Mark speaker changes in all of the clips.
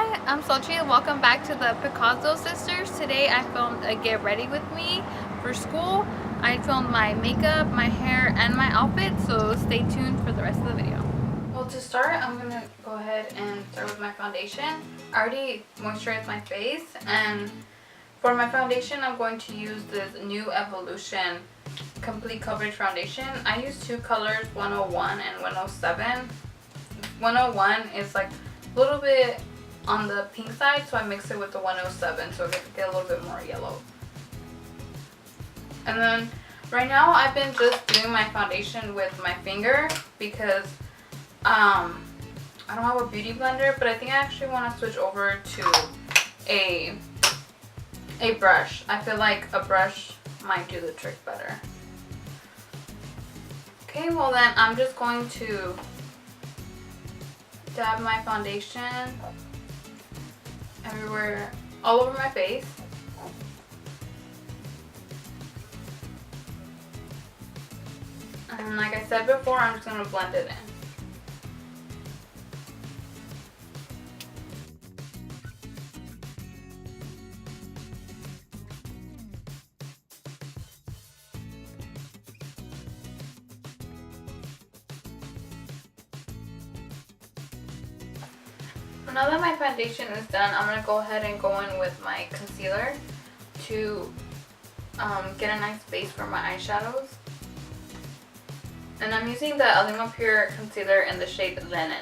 Speaker 1: Hi, I'm Sochi and welcome back to the Picasso Sisters. Today I filmed a get ready with me for school. I filmed my makeup, my hair, and my outfit, so stay tuned for the rest of the video. Well, to start, I'm going to go ahead and start with my foundation. I already moisturized my face, and for my foundation I'm going to use this New Evolution Complete Coverage Foundation. I use two colors, 101 and 107. 101 is like a little bit on the pink side, so I mix it with the 107 so it get a little bit more yellow. And then right now I've been just doing my foundation with my finger because I don't have a beauty blender, but I think I actually want to switch over to a brush. I feel like a brush might do the trick better. Okay, well then I'm just going to dab my foundation everywhere, all over my face. And like I said before, I'm just going to blend it in. Now that my foundation is done, I'm going to go ahead and go in with my concealer to get a nice base for my eyeshadows. And I'm using the Alima Pure Concealer in the shade Linen.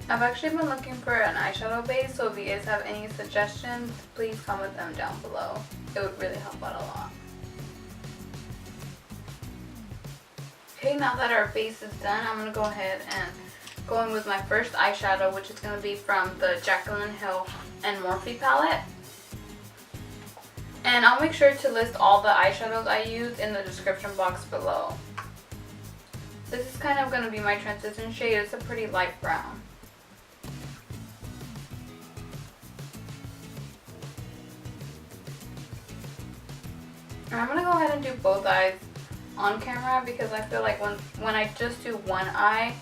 Speaker 1: I've actually been looking for an eyeshadow base, so if you guys have any suggestions, please comment them down below. It would really help out a lot. Okay, now that our base is done, I'm going to go ahead and go in with my first eyeshadow, which is going to be from the Jaclyn Hill and Morphe palette. And I'll make sure to list all the eyeshadows I use in the description box below. This is kind of going to be my transition shade. It's a pretty light brown. And I'm going to go ahead and do both eyes on camera because I feel like when I just do one eye,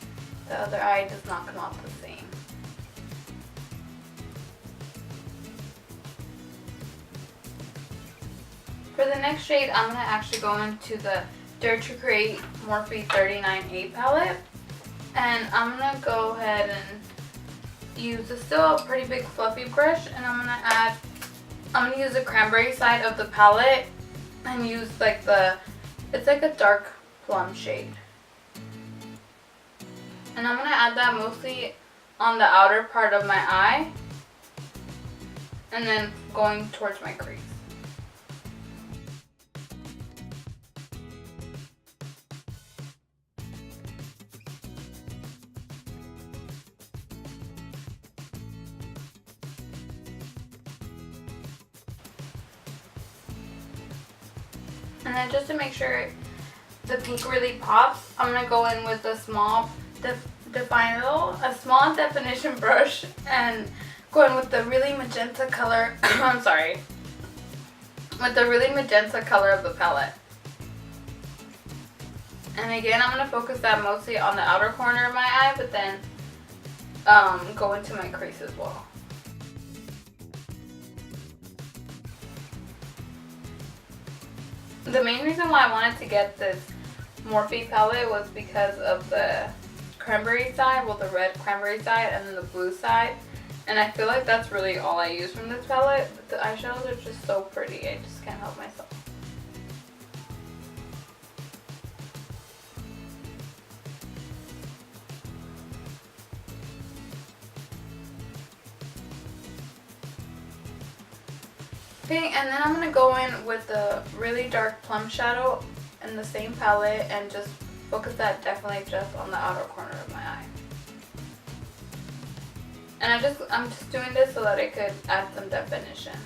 Speaker 1: the other eye does not come out the same. For the next shade, I'm going to actually go into the Dare to Create Morphe 39A palette. And I'm going to go ahead and use still a pretty big fluffy brush, and I'm going to use the cranberry side of the palette and use like it's like a dark plum shade. And I'm going to add that mostly on the outer part of my eye and then going towards my crease. And then just to make sure the pink really pops, I'm going to go in with a small definition brush and go in with the really magenta color, I'm sorry, with the really magenta color of the palette. And again, I'm going to focus that mostly on the outer corner of my eye, but then go into my crease as well. The main reason why I wanted to get this Morphe palette was because of the cranberry side, well, the red cranberry side and then the blue side. And I feel like that's really all I use from this palette. But the eyeshadows are just so pretty, I just can't help myself. Okay, and then I'm going to go in with the really dark plum shadow in the same palette and just focus that definitely just on the outer corner of my eye. And I'm just doing this so that I could add some definition.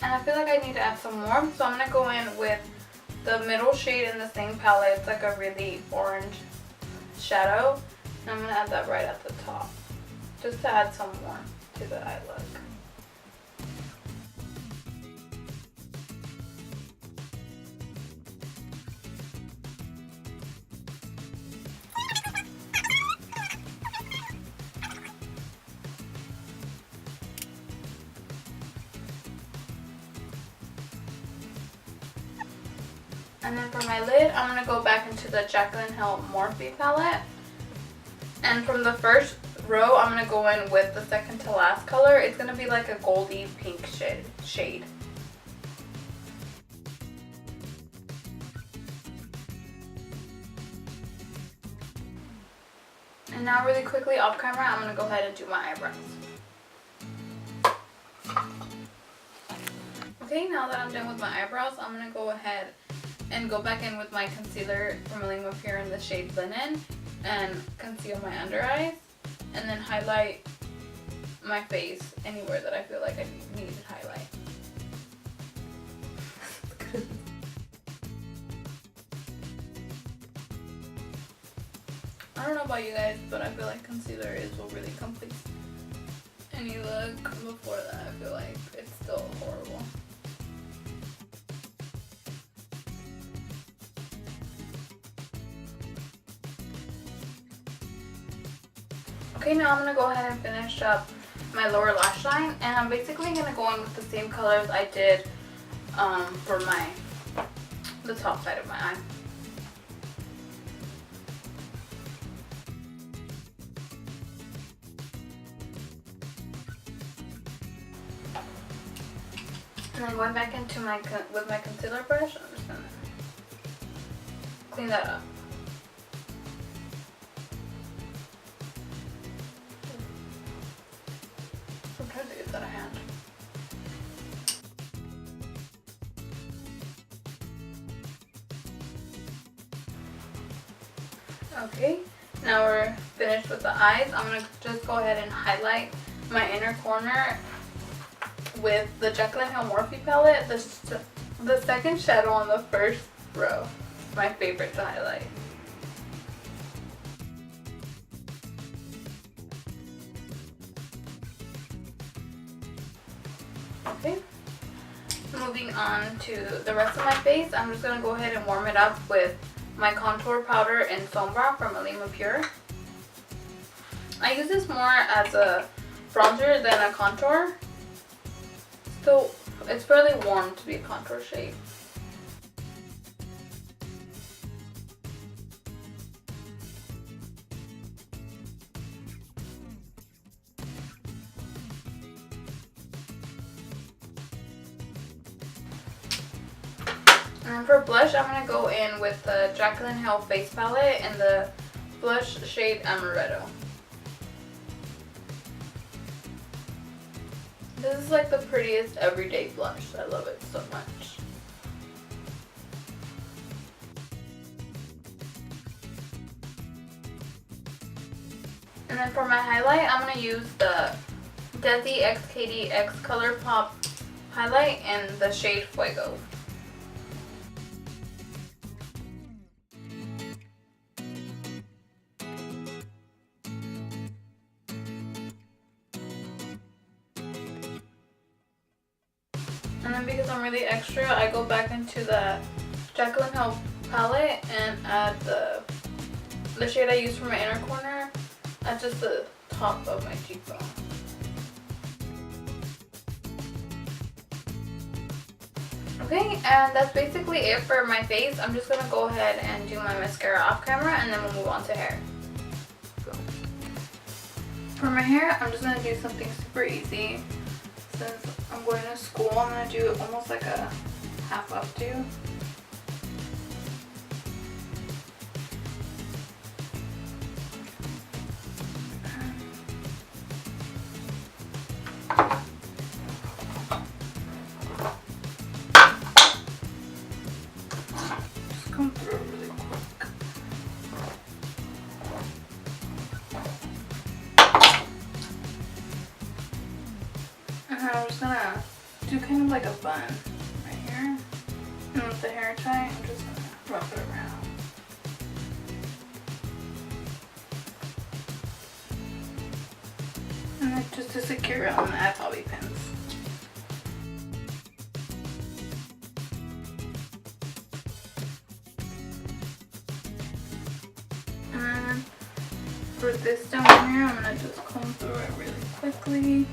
Speaker 1: And I feel like I need to add some more, so I'm going to go in with the middle shade in the same palette. It's like a really orange shadow. And I'm going to add that right at the top, just to add some more to the eye look. And then for my lid, I'm going to go back into the Jaclyn Morphe palette. And from the first row, I'm going to go in with the second to last color. It's going to be like a goldy pink shade. And now really quickly off camera, I'm going to go ahead and do my eyebrows. Okay, now that I'm done with my eyebrows, I'm going to go ahead and go back in with my concealer from Alima in the shade Linen and conceal my under eyes, and then highlight my face anywhere that I feel like I need to highlight. I don't know about you guys, but I feel like concealer is what really completes any look. Before that, I feel like it's still horrible. Okay, now I'm going to go ahead and finish up my lower lash line, and I'm basically going to go in with the same colors I did for the top side of my eye. And then going back into with my concealer brush, I'm just going to clean that up. Sometimes it gets out of hand. Okay, now we're finished with the eyes. I'm going to just go ahead and highlight my inner corner with the Jaclyn Morphe palette. The second shadow on the first row. My favorite to highlight. Okay, moving on to the rest of my face, I'm just going to go ahead and warm it up with my contour powder in Sombra from Alima Pure. I use this more as a bronzer than a contour, so it's fairly warm to be a contour shade. And for blush, I'm going to go in with the Jaclyn face palette in the blush shade Amaretto. This is like the prettiest everyday blush. I love it so much. And then for my highlight, I'm going to use the Desi x Katy x Colorpop highlight in the shade Fuego. And then because I'm really extra, I go back into the Jaclyn palette and add the shade I used for my inner corner at just the top of my cheekbone. Okay, and that's basically it for my face. I'm just going to go ahead and do my mascara off camera, and then we'll move on to hair. For my hair, I'm just going to do something super easy. Since I'm going to school, I'm going to do almost like a half updo. Just come through really quick. And I'm just gonna do kind of like a bun right here. And with the hair tie, I'm just gonna wrap it around. And then just to secure it on the bobby pins. And for this down here, I'm gonna just comb through it really quickly.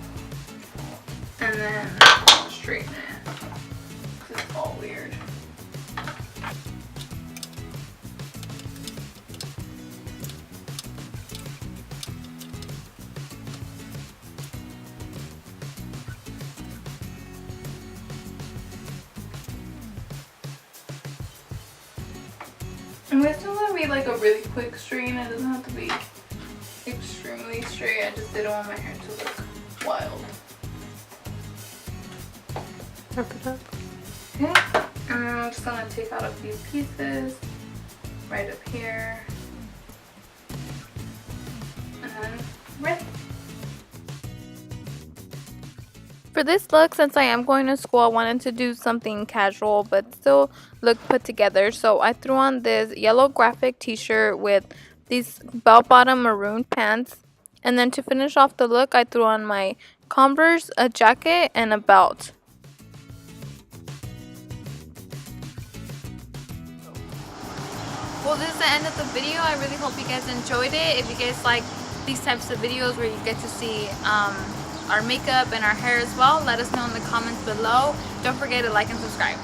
Speaker 1: And then straighten it, because it's all weird. And this is gonna be like a really quick straighten. It doesn't have to be extremely straight. I just didn't want my hair to look wild.
Speaker 2: Wrap it up.
Speaker 1: Okay, and then I'm just gonna take out a few pieces right up here. And then ready. For this look, since I am going to school, I wanted to do something casual but still look put together. So I threw on this yellow graphic t-shirt with these bell-bottom maroon pants. And then to finish off the look, I threw on my Converse, a jacket, and a belt. Well, this is the end of the video. I really hope you guys enjoyed it. If you guys like these types of videos where you get to see our makeup and our hair as well, let us know in the comments below. Don't forget to like and subscribe.